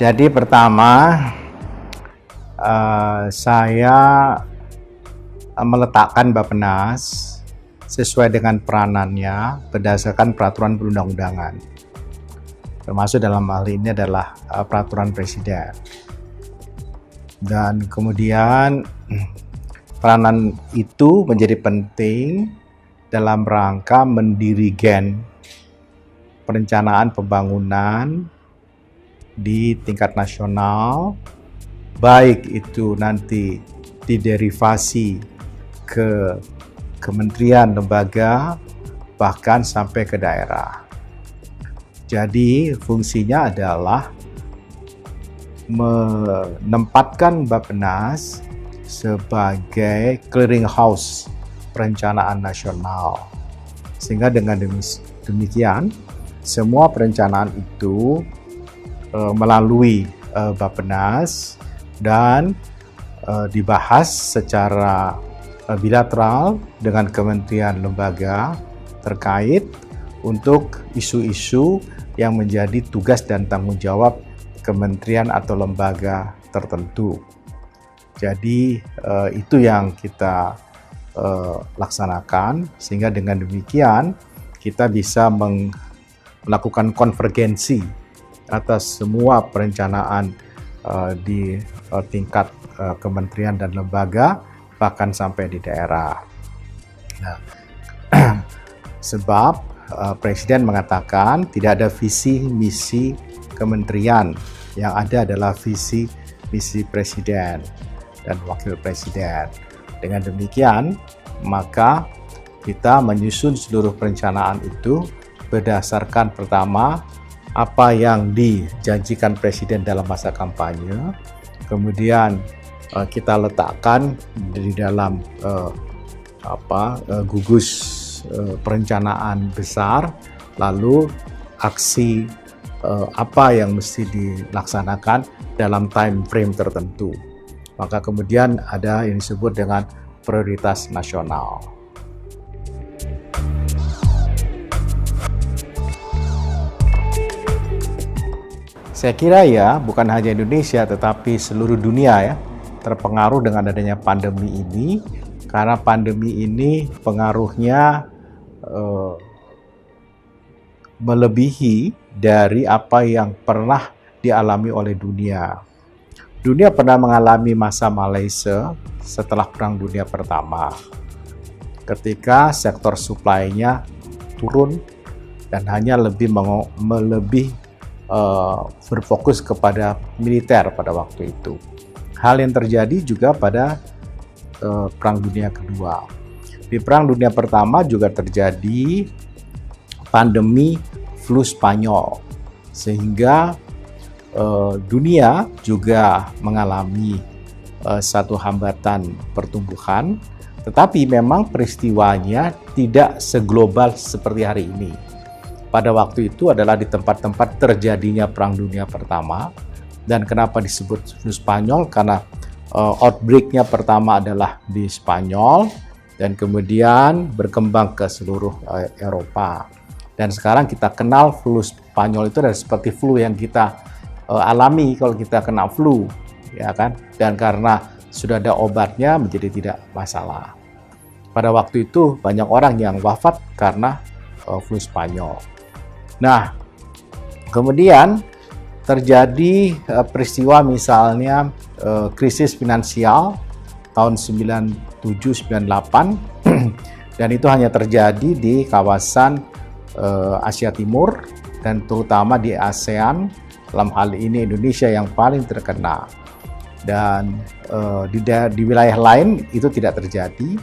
Jadi pertama, saya meletakkan Bappenas sesuai dengan peranannya berdasarkan peraturan perundang-undangan. Termasuk dalam hal ini adalah peraturan presiden. Dan kemudian peranan itu menjadi penting dalam rangka mendirigen perencanaan pembangunan di tingkat nasional, baik itu nanti diderivasi ke kementerian, lembaga, bahkan sampai ke daerah. Jadi fungsinya adalah menempatkan Bappenas sebagai clearinghouse perencanaan nasional, sehingga dengan demikian semua perencanaan itu melalui Bappenas dan dibahas secara bilateral dengan kementerian lembaga terkait untuk isu-isu yang menjadi tugas dan tanggung jawab kementerian atau lembaga tertentu. Jadi itu yang kita laksanakan, sehingga dengan demikian kita bisa melakukan konvergensi atas semua perencanaan di tingkat kementerian dan lembaga, bahkan sampai di daerah. Nah, sebab Presiden mengatakan tidak ada visi misi kementerian, yang ada adalah visi misi Presiden dan Wakil Presiden. Dengan demikian, maka kita menyusun seluruh perencanaan itu berdasarkan pertama apa yang dijanjikan Presiden dalam masa kampanye, kemudian kita letakkan di dalam gugus perencanaan besar, lalu aksi apa yang mesti dilaksanakan dalam time frame tertentu. Maka kemudian ada yang disebut dengan prioritas nasional. Saya kira ya, bukan hanya Indonesia tetapi seluruh dunia ya terpengaruh dengan adanya pandemi ini, karena pandemi ini pengaruhnya melebihi dari apa yang pernah dialami oleh dunia. Dunia pernah mengalami masa Malaysia setelah Perang Dunia Pertama, ketika sektor supply-nya turun dan hanya lebih berfokus kepada militer pada waktu itu. Hal yang terjadi juga pada Perang Dunia Kedua. Di Perang Dunia Pertama juga terjadi pandemi flu Spanyol, sehingga dunia juga mengalami satu hambatan pertumbuhan, tetapi memang peristiwanya tidak seglobal seperti hari ini. Pada waktu itu adalah di tempat-tempat terjadinya Perang Dunia Pertama. Dan kenapa disebut flu Spanyol? Karena outbreak-nya pertama adalah di Spanyol dan kemudian berkembang ke seluruh Eropa. Dan sekarang kita kenal flu Spanyol itu adalah seperti flu yang kita alami kalau kita kena flu, ya kan? Dan karena sudah ada obatnya menjadi tidak masalah. Pada waktu itu banyak orang yang wafat karena flu Spanyol. Nah, kemudian terjadi peristiwa misalnya krisis finansial tahun 97-98 dan itu hanya terjadi di kawasan Asia Timur dan terutama di ASEAN, dalam hal ini Indonesia yang paling terkena. Dan di wilayah lain itu tidak terjadi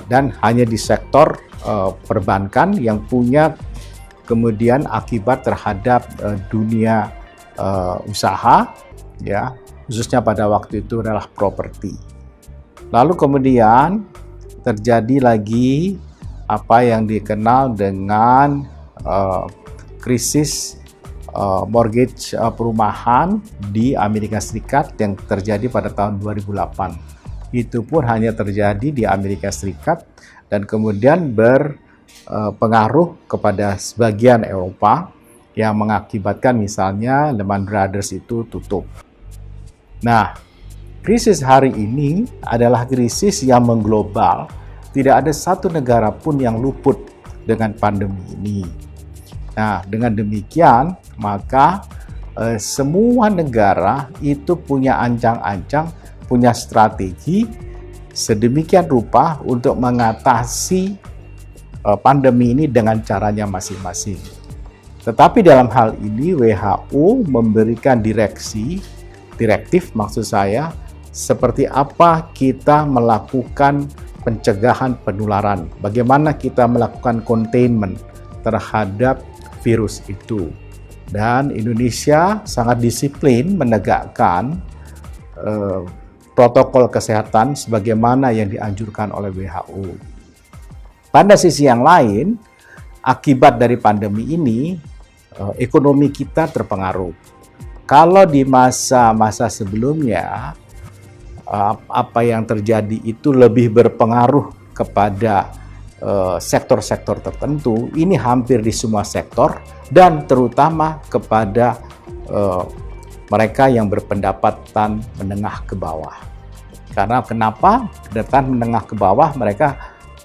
dan hanya di sektor perbankan yang punya kemudian akibat terhadap dunia usaha, ya, khususnya pada waktu itu adalah properti. Lalu kemudian terjadi lagi apa yang dikenal dengan krisis mortgage perumahan di Amerika Serikat yang terjadi pada tahun 2008. Itu pun hanya terjadi di Amerika Serikat dan kemudian berpengaruh kepada sebagian Eropa, yang mengakibatkan misalnya Lehman Brothers itu tutup. Nah, krisis hari ini adalah krisis yang mengglobal. Tidak ada satu negara pun yang luput dengan pandemi ini. Nah, dengan demikian, maka semua negara itu punya ancang-ancang, punya strategi sedemikian rupa untuk mengatasi pandemi ini dengan caranya masing-masing. Tetapi dalam hal ini WHO memberikan direktif maksud saya, seperti apa kita melakukan pencegahan penularan, bagaimana kita melakukan containment terhadap virus itu. Dan Indonesia sangat disiplin menegakkan protokol kesehatan sebagaimana yang dianjurkan oleh WHO. Pada sisi yang lain, akibat dari pandemi ini, ekonomi kita terpengaruh. Kalau di masa-masa sebelumnya, apa yang terjadi itu lebih berpengaruh kepada sektor-sektor tertentu, ini hampir di semua sektor dan terutama kepada mereka yang berpendapatan menengah ke bawah. Karena kenapa? Pendapatan menengah ke bawah mereka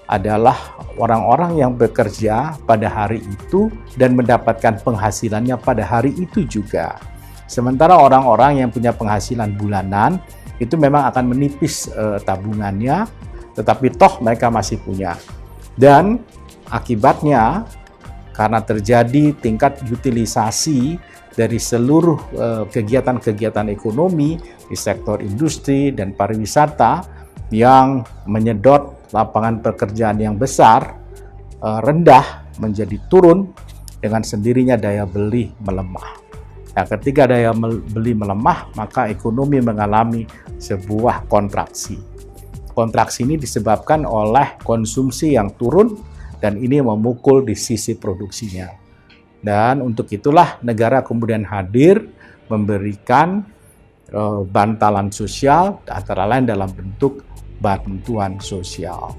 adalah orang-orang yang bekerja pada hari itu dan mendapatkan penghasilannya pada hari itu juga. Sementara orang-orang yang punya penghasilan bulanan itu memang akan menipis tabungannya, tetapi toh mereka masih punya. Dan akibatnya karena terjadi tingkat utilisasi dari seluruh kegiatan-kegiatan ekonomi di sektor industri dan pariwisata yang menyedot lapangan pekerjaan yang besar, rendah menjadi turun, dengan sendirinya daya beli melemah. Nah, ketika daya beli melemah, maka ekonomi mengalami sebuah kontraksi. Kontraksi ini disebabkan oleh konsumsi yang turun dan ini memukul di sisi produksinya. Dan untuk itulah negara kemudian hadir memberikan bantalan sosial, antara lain dalam bentuk bantuan sosial.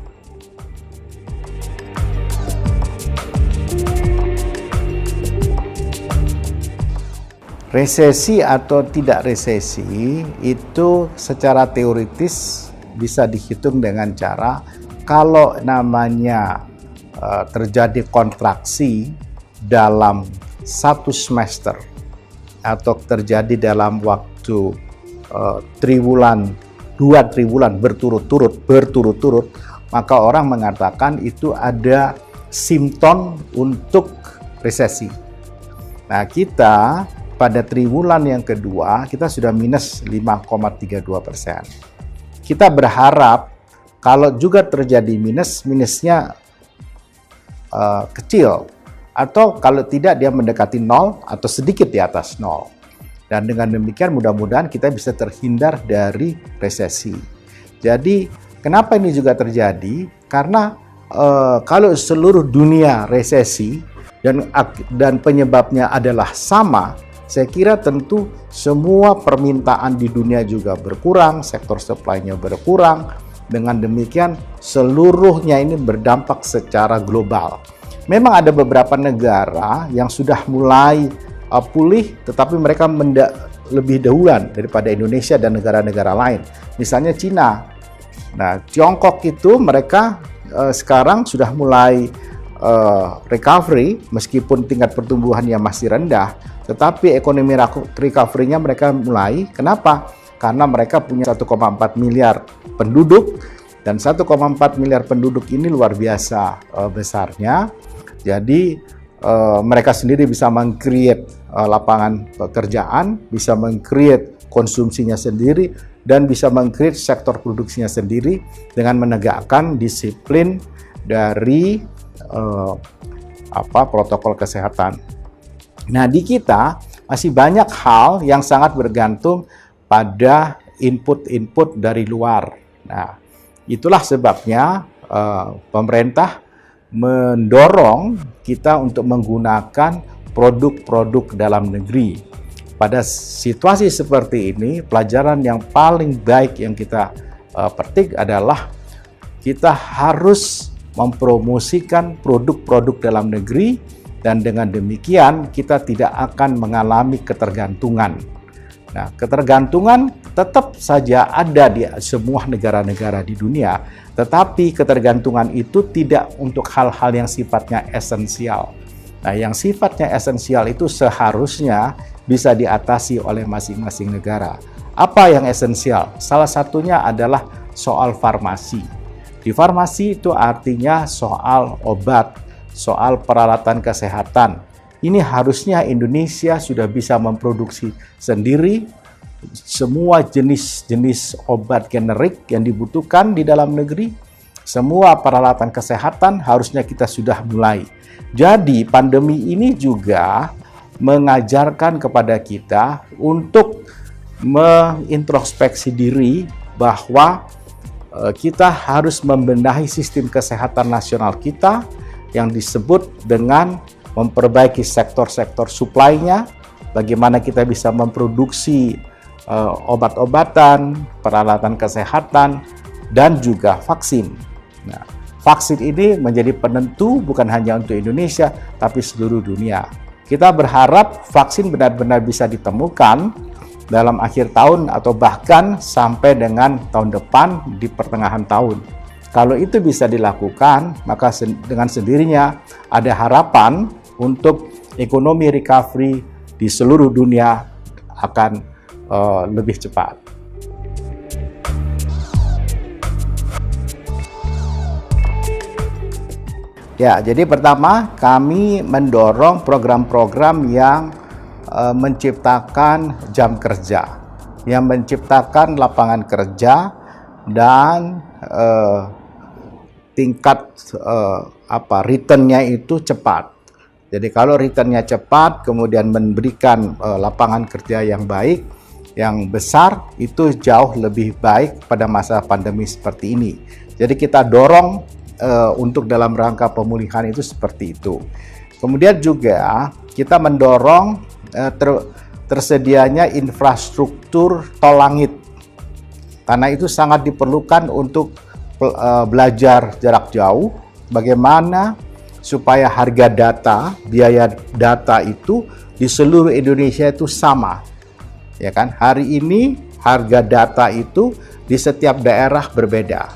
Resesi atau tidak resesi itu secara teoritis bisa dihitung dengan cara kalau namanya terjadi kontraksi dalam satu semester atau terjadi dalam waktu 2 triwulan berturut-turut, maka orang mengatakan itu ada simptom untuk resesi. Nah, kita pada triwulan yang kedua kita sudah minus 5,32%. Kita berharap kalau juga terjadi minusnya kecil, atau kalau tidak dia mendekati 0 atau sedikit di atas 0. Dan dengan demikian mudah-mudahan kita bisa terhindar dari resesi. Jadi kenapa ini juga terjadi? Karena kalau seluruh dunia resesi dan penyebabnya adalah sama, saya kira tentu semua permintaan di dunia juga berkurang, sektor supply-nya berkurang. Dengan demikian seluruhnya ini berdampak secara global. Memang ada beberapa negara yang sudah mulai pulih, tetapi mereka lebih dahuluan daripada Indonesia dan negara-negara lain. Misalnya Cina. Nah, Tiongkok itu mereka sekarang sudah mulai recovery, meskipun tingkat pertumbuhannya masih rendah, tetapi ekonomi recovery-nya mereka mulai. Kenapa? Karena mereka punya 1,4 miliar penduduk, dan 1,4 miliar penduduk ini luar biasa besarnya. Jadi mereka sendiri bisa meng-create lapangan pekerjaan, bisa meng-create konsumsinya sendiri, dan bisa meng-create sektor produksinya sendiri dengan menegakkan disiplin dari protokol kesehatan. Nah, di kita masih banyak hal yang sangat bergantung pada input-input dari luar. Nah, itulah sebabnya pemerintah mendorong kita untuk menggunakan produk-produk dalam negeri. Pada situasi seperti ini, pelajaran yang paling baik yang kita petik adalah kita harus mempromosikan produk-produk dalam negeri dan dengan demikian kita tidak akan mengalami ketergantungan. Nah, ketergantungan tetap saja ada di semua negara-negara di dunia, tetapi ketergantungan itu tidak untuk hal-hal yang sifatnya esensial. Nah, yang sifatnya esensial itu seharusnya bisa diatasi oleh masing-masing negara. Apa yang esensial? Salah satunya adalah soal farmasi. Di farmasi itu artinya soal obat, soal peralatan kesehatan. Ini harusnya Indonesia sudah bisa memproduksi sendiri semua jenis-jenis obat generik yang dibutuhkan di dalam negeri. Semua peralatan kesehatan harusnya kita sudah mulai. Jadi pandemi ini juga mengajarkan kepada kita untuk mengintrospeksi diri bahwa kita harus membenahi sistem kesehatan nasional kita yang disebut dengan memperbaiki sektor-sektor suplainya, bagaimana kita bisa memproduksi obat-obatan, peralatan kesehatan, dan juga vaksin. Nah, vaksin ini menjadi penentu bukan hanya untuk Indonesia, tapi seluruh dunia. Kita berharap vaksin benar-benar bisa ditemukan dalam akhir tahun atau bahkan sampai dengan tahun depan di pertengahan tahun. Kalau itu bisa dilakukan, maka dengan sendirinya ada harapan untuk ekonomi recovery di seluruh dunia akan lebih cepat. Ya, jadi pertama kami mendorong program-program yang menciptakan jam kerja, yang menciptakan lapangan kerja dan tingkat returnnya itu cepat. Jadi kalau returnnya cepat, kemudian memberikan lapangan kerja yang baik, yang besar, itu jauh lebih baik pada masa pandemi seperti ini. Jadi kita dorong untuk dalam rangka pemulihan itu seperti itu. Kemudian juga kita mendorong tersedianya infrastruktur tol langit, karena itu sangat diperlukan untuk belajar jarak jauh, bagaimana supaya harga data, biaya data itu di seluruh Indonesia itu sama, ya kan? Hari ini harga data itu di setiap daerah berbeda.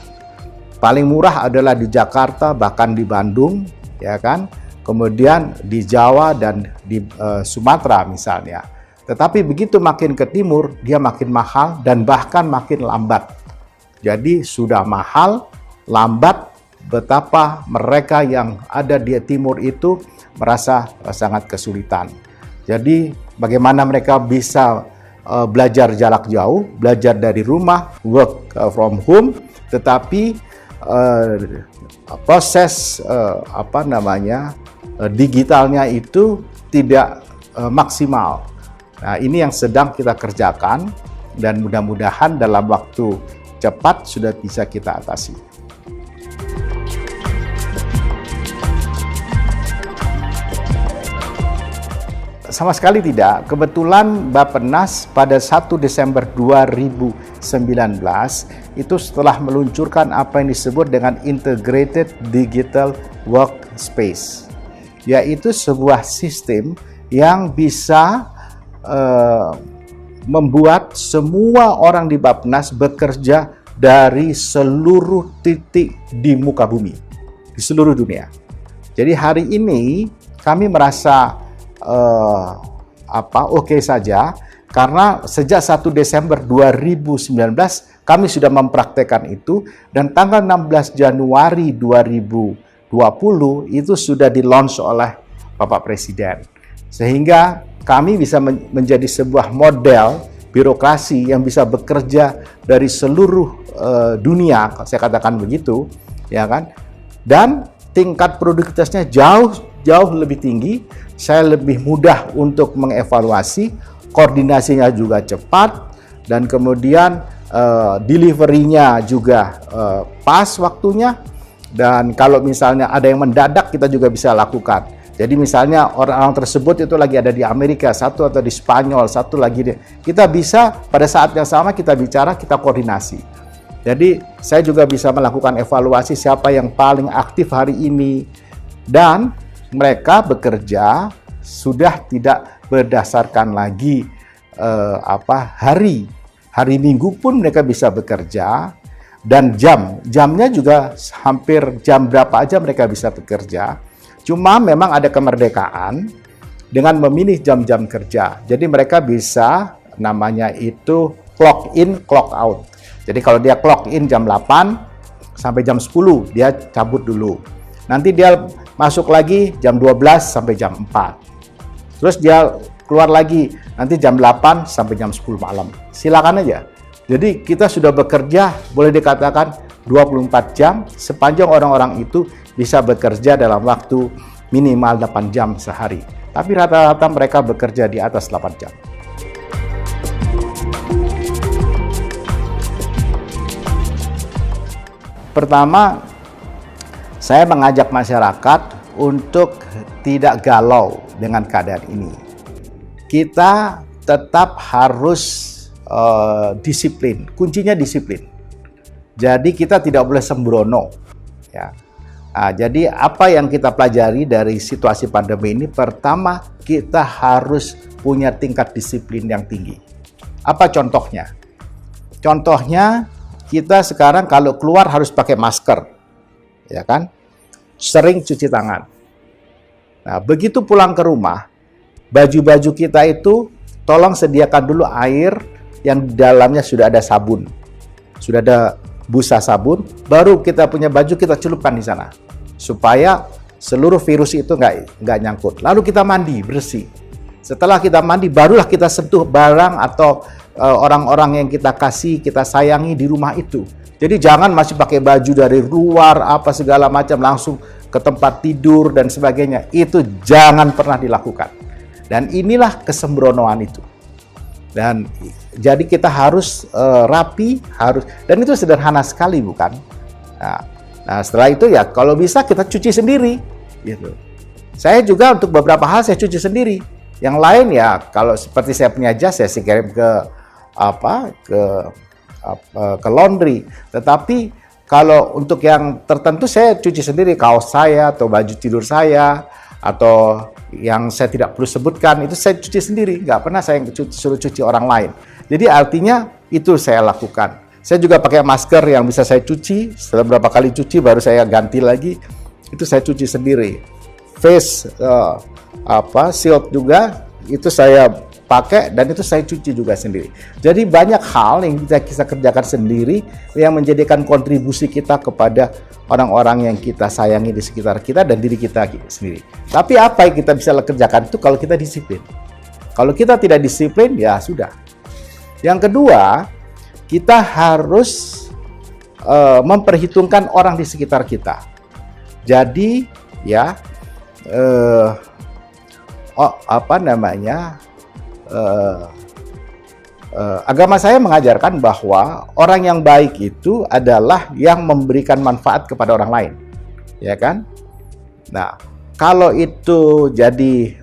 Paling murah adalah di Jakarta, bahkan di Bandung, ya kan? Kemudian di Jawa dan di Sumatera misalnya. Tetapi begitu makin ke timur, dia makin mahal dan bahkan makin lambat. Jadi sudah mahal, lambat, betapa mereka yang ada di timur itu merasa sangat kesulitan. Jadi bagaimana mereka bisa belajar jarak jauh, belajar dari rumah, work from home, tetapi proses digitalnya itu tidak maksimal. Nah, ini yang sedang kita kerjakan dan mudah-mudahan dalam waktu cepat sudah bisa kita atasi. Sama sekali tidak. Kebetulan Bappenas pada 1 Desember 2019 itu setelah meluncurkan apa yang disebut dengan Integrated Digital Workspace, yaitu sebuah sistem yang bisa membuat semua orang di Bappenas bekerja dari seluruh titik di muka bumi, di seluruh dunia. Jadi hari ini kami merasa oke saja, karena sejak 1 Desember 2019 kami sudah mempraktekkan itu, dan tanggal 16 Januari 2020 itu sudah di-launch oleh Bapak Presiden. Sehingga kami bisa menjadi sebuah model birokrasi yang bisa bekerja dari seluruh dunia, saya katakan begitu, ya kan? Dan tingkat produktivitasnya jauh lebih tinggi. Saya lebih mudah untuk mengevaluasi, koordinasinya juga cepat, dan kemudian delivery-nya juga pas waktunya. Dan kalau misalnya ada yang mendadak, kita juga bisa lakukan. Jadi misalnya orang-orang tersebut itu lagi ada di Amerika, satu atau di Spanyol, satu lagi kita bisa pada saat yang sama kita bicara, kita koordinasi. Jadi saya juga bisa melakukan evaluasi siapa yang paling aktif hari ini, dan mereka bekerja sudah tidak berdasarkan lagi hari Minggu pun mereka bisa bekerja, dan jamnya juga hampir jam berapa aja mereka bisa bekerja. Cuma memang ada kemerdekaan dengan memilih jam-jam kerja. Jadi mereka bisa namanya itu clock in, clock out. Jadi kalau dia clock in jam 8 sampai jam 10, dia cabut dulu. Nanti dia masuk lagi jam 12 sampai jam 4. Terus dia keluar lagi nanti jam 8 sampai jam 10 malam. Silakan aja. Jadi kita sudah bekerja boleh dikatakan 24 jam sepanjang orang-orang itu bisa bekerja dalam waktu minimal 8 jam sehari. Tapi rata-rata mereka bekerja di atas 8 jam. Pertama, saya mengajak masyarakat untuk tidak galau dengan keadaan ini. Kita tetap harus disiplin. Kuncinya disiplin. Jadi kita tidak boleh sembrono. Ya. Jadi apa yang kita pelajari dari situasi pandemi ini? Pertama, kita harus punya tingkat disiplin yang tinggi. Apa contohnya? Contohnya, kita sekarang kalau keluar harus pakai masker, ya kan? Sering cuci tangan. Nah, begitu pulang ke rumah, baju-baju kita itu tolong sediakan dulu air yang di dalamnya sudah ada sabun, sudah ada busa sabun, baru kita punya baju kita celupkan di sana, supaya seluruh virus itu nggak nyangkut. Lalu kita mandi bersih. Setelah kita mandi, barulah kita sentuh barang atau orang-orang yang kita kasih, kita sayangi di rumah itu. Jadi jangan masih pakai baju dari luar, apa segala macam, langsung ke tempat tidur dan sebagainya. Itu jangan pernah dilakukan. Dan inilah kesembronoan itu. Dan jadi kita harus rapi, dan itu sederhana sekali, bukan? Nah, setelah itu ya kalau bisa kita cuci sendiri, gitu. Saya juga untuk beberapa hal saya cuci sendiri. Yang lain ya kalau seperti saya punya jas saya kirim ke laundry. Tetapi kalau untuk yang tertentu saya cuci sendiri, kaos saya atau baju tidur saya atau yang saya tidak perlu sebutkan itu saya cuci sendiri, nggak pernah saya suruh cuci orang lain. Jadi artinya itu saya lakukan. Saya juga pakai masker yang bisa saya cuci, setelah berapa kali cuci baru saya ganti lagi, itu saya cuci sendiri. Face shield juga itu saya pakai dan itu saya cuci juga sendiri. Jadi banyak hal yang kita kerjakan sendiri yang menjadikan kontribusi kita kepada orang-orang yang kita sayangi di sekitar kita dan diri kita sendiri. Tapi apa yang kita bisa kerjakan itu kalau kita disiplin. Kalau kita tidak disiplin ya sudah. Yang kedua, kita harus memperhitungkan orang di sekitar kita. Jadi ya agama saya mengajarkan bahwa orang yang baik itu adalah yang memberikan manfaat kepada orang lain, ya kan? Nah, kalau itu jadi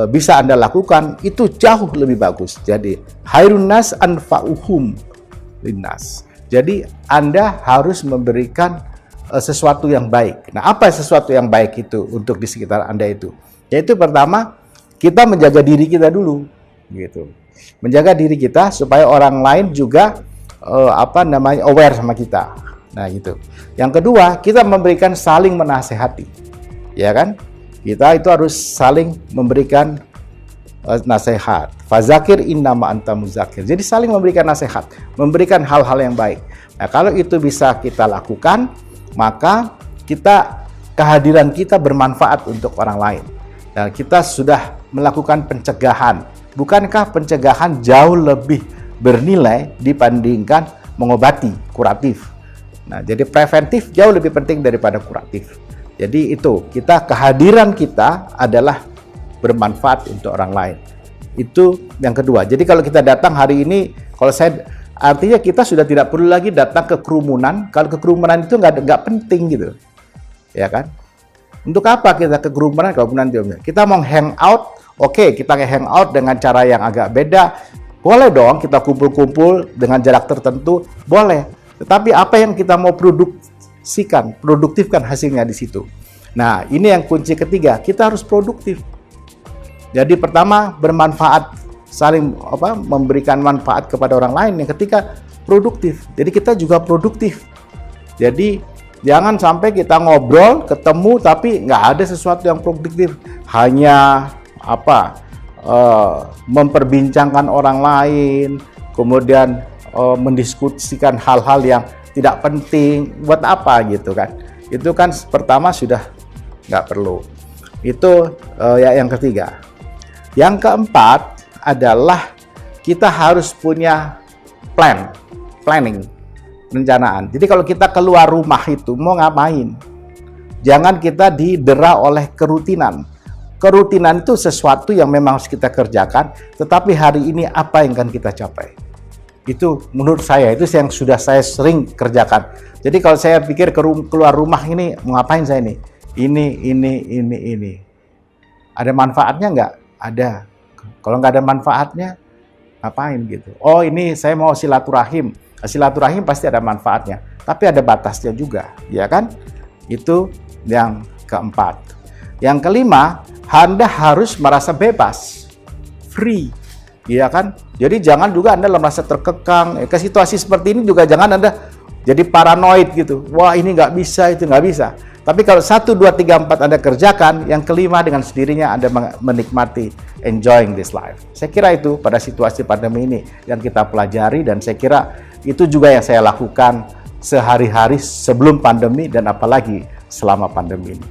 bisa Anda lakukan, itu jauh lebih bagus. Jadi khairun nas anfa'uhum linnas. Jadi Anda harus memberikan sesuatu yang baik. Nah, apa sesuatu yang baik itu untuk di sekitar Anda itu? Yaitu pertama, kita menjaga diri kita dulu, gitu. Menjaga diri kita supaya orang lain juga aware sama kita. Nah, gitu. Yang kedua, kita memberikan saling menasehati. Ya kan? Kita itu harus saling memberikan nasihat. Fazakir innama anta muzakir. Jadi saling memberikan nasihat, memberikan hal-hal yang baik. Nah, kalau itu bisa kita lakukan, maka kehadiran kita bermanfaat untuk orang lain. Dan kita sudah melakukan pencegahan. Bukankah pencegahan jauh lebih bernilai dibandingkan mengobati, kuratif? Nah, jadi preventif jauh lebih penting daripada kuratif. Jadi itu, kehadiran kita adalah bermanfaat untuk orang lain. Itu yang kedua. Jadi kalau kita datang hari ini, artinya kita sudah tidak perlu lagi datang ke kerumunan. Kalau ke kerumunan itu nggak penting gitu, ya kan? Untuk apa kita ke kerumunan? Kita mau hang out, oke, kita hang out dengan cara yang agak beda. Boleh dong kita kumpul-kumpul dengan jarak tertentu, boleh. Tetapi apa yang kita mau produktifkan hasilnya di situ. Nah, ini yang kunci ketiga, kita harus produktif. Jadi pertama, bermanfaat, saling memberikan manfaat kepada orang lain. Yang ketiga, produktif. Jadi kita juga produktif. Jadi jangan sampai kita ngobrol, ketemu, tapi nggak ada sesuatu yang produktif. Hanya memperbincangkan orang lain, kemudian mendiskusikan hal-hal yang tidak penting. Buat apa gitu kan? Itu kan pertama sudah nggak perlu. Itu yang ketiga. Yang keempat adalah kita harus punya planning, perencanaan. Jadi kalau kita keluar rumah itu mau ngapain? Jangan kita didera oleh kerutinan. Kerutinan itu sesuatu yang memang harus kita kerjakan, tetapi hari ini apa yang akan kita capai? Itu menurut saya, itu yang sudah saya sering kerjakan. Jadi kalau saya pikir keluar rumah ini, mau ngapain saya ini? Ini. Ada manfaatnya nggak? Ada. Kalau nggak ada manfaatnya, ngapain gitu? Oh, ini saya mau silaturahim. Silaturahim pasti ada manfaatnya, tapi ada batasnya juga, ya kan? Itu yang keempat. Yang kelima, Anda harus merasa bebas, free, ya kan? Jadi jangan juga Anda merasa terkekang. Ke situasi seperti ini juga jangan Anda jadi paranoid gitu. Wah, ini nggak bisa, itu nggak bisa. Tapi kalau 1, 2, 3, 4 Anda kerjakan, yang kelima dengan sendirinya Anda menikmati, enjoying this life. Saya kira itu pada situasi pandemi ini yang kita pelajari, dan saya kira itu juga yang saya lakukan sehari-hari sebelum pandemi dan apalagi selama pandemi ini.